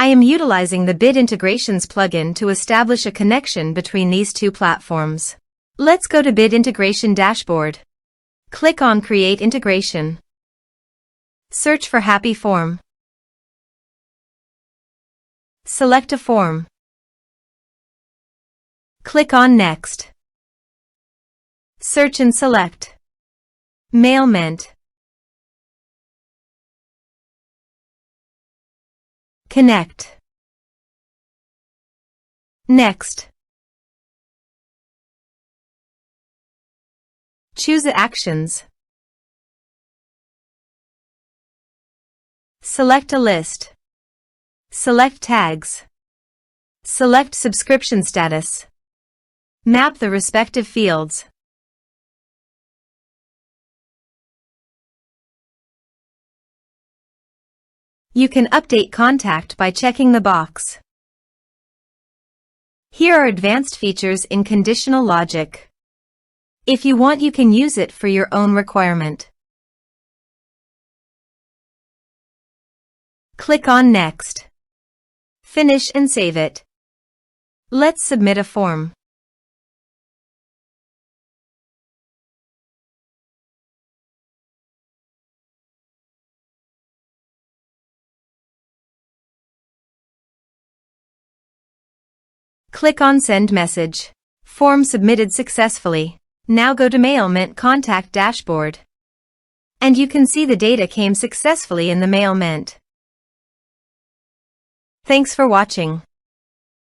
I am utilizing the Bit Integrations plugin to establish a connection between these two platforms. Let's go to Bit Integration Dashboard. Click on Create Integration. Search for Happyform. Select a form. Click on Next. Search and select Mailment. Connect. Next. Choose Actions. Select a list. Select tags. Select subscription status. Map the respective fields. You can update contact by checking the box. Here are advanced features in conditional logic. If you want, you can use it for your own requirement. Click on Next. Finish and save it. Let's submit a form. Click on Send Message. Form submitted successfully. Now go to Mailment Contact Dashboard. And you can see the data came successfully in the Mailment. Thanks for watching.